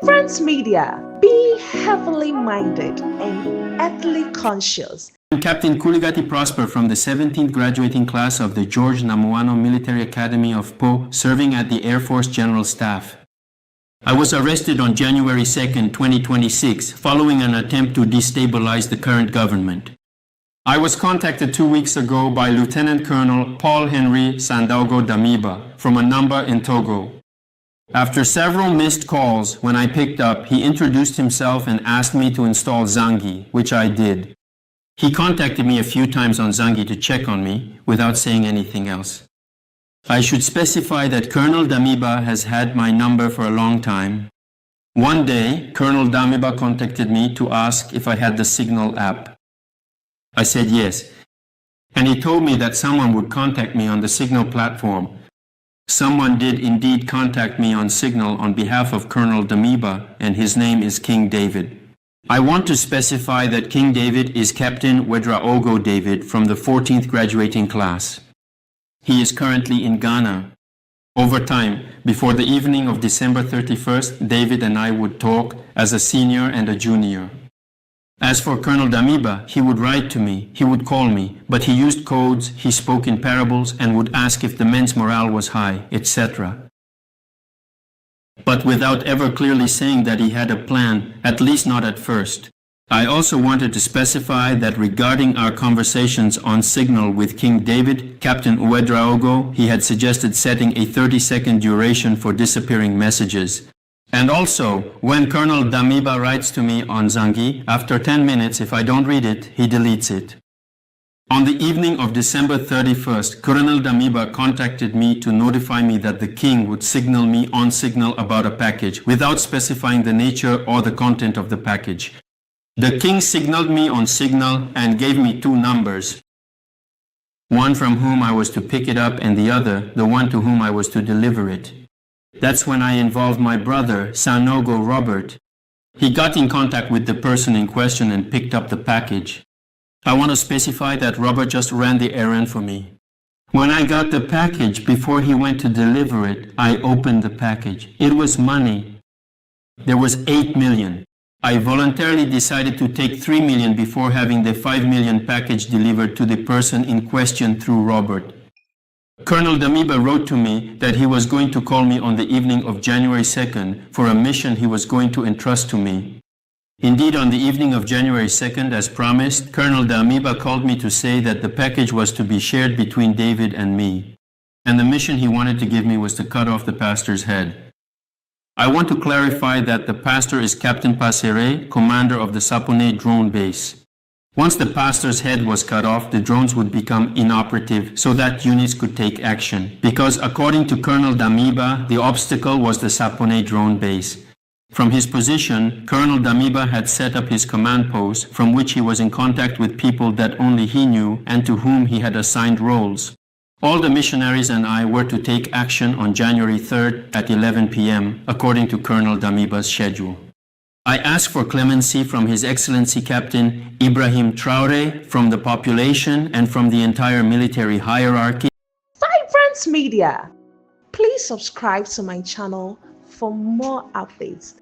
Friends Media, be heavily minded and ethically conscious. I'm Captain Kuligati Prosper from the 17th graduating class of the George Namuano Military Academy of Po, serving at the Air Force General Staff. I was arrested on January 2nd, 2026, following an attempt to destabilize the current government. I was contacted 2 weeks ago by Lieutenant Colonel Paul Henry Sandaogo Damiba from a number in Togo. After several missed calls, when I picked up, he introduced himself and asked me to install Zangi, which I did. He contacted me a few times on Zangi to check on me, without saying anything else. I should specify that Colonel Damiba has had my number for a long time. One day, Colonel Damiba contacted me to ask if I had the Signal app. I said yes, and he told me that someone would contact me on the Signal platform. Someone did indeed contact me on Signal on behalf of Colonel Damiba, and his name is King David. I want to specify that King David is Captain Wedraogo David from the 14th graduating class. He is currently in Ghana. Over time, before the evening of December 31st, David and I would talk as a senior and a junior. As for Colonel Damiba, he would write to me, he would call me, but he used codes, he spoke in parables, and would ask if the men's morale was high, etc. But without ever clearly saying that he had a plan, at least not at first. I also wanted to specify that regarding our conversations on Signal with King David, Captain Uedraogo, he had suggested setting a 30-second duration for disappearing messages. And also, when Colonel Damiba writes to me on Zangi, after 10 minutes, if I don't read it, he deletes it. On the evening of December 31st, Colonel Damiba contacted me to notify me that the king would signal me on Signal about a package, without specifying the nature or the content of the package. The king signaled me on Signal and gave me two numbers. One from whom I was to pick it up and the other, the one to whom I was to deliver it. That's when I involved my brother, Sanogo Robert. He got in contact with the person in question and picked up the package. I want to specify that Robert just ran the errand for me. When I got the package, before he went to deliver it, I opened the package. It was money. There was 8 million. I voluntarily decided to take 3 million before having the 5 million package delivered to the person in question through Robert. Colonel Damiba wrote to me that he was going to call me on the evening of January 2nd for a mission he was going to entrust to me. Indeed, on the evening of January 2nd, as promised, Colonel Damiba called me to say that the package was to be shared between David and me, and the mission he wanted to give me was to cut off the pastor's head. I want to clarify that the pastor is Captain Pasere, commander of the Sapone drone base. Once the pastor's head was cut off, the drones would become inoperative so that units could take action, because according to Colonel Damiba, the obstacle was the Sapone drone base. From his position, Colonel Damiba had set up his command post, from which he was in contact with people that only he knew and to whom he had assigned roles. All the missionaries and I were to take action on January 3rd at 11 p.m., according to Colonel Damiba's schedule. I asked for clemency from His Excellency Captain Ibrahim Traore, from the population, and from the entire military hierarchy. Friends Media, please subscribe to my channel for more updates.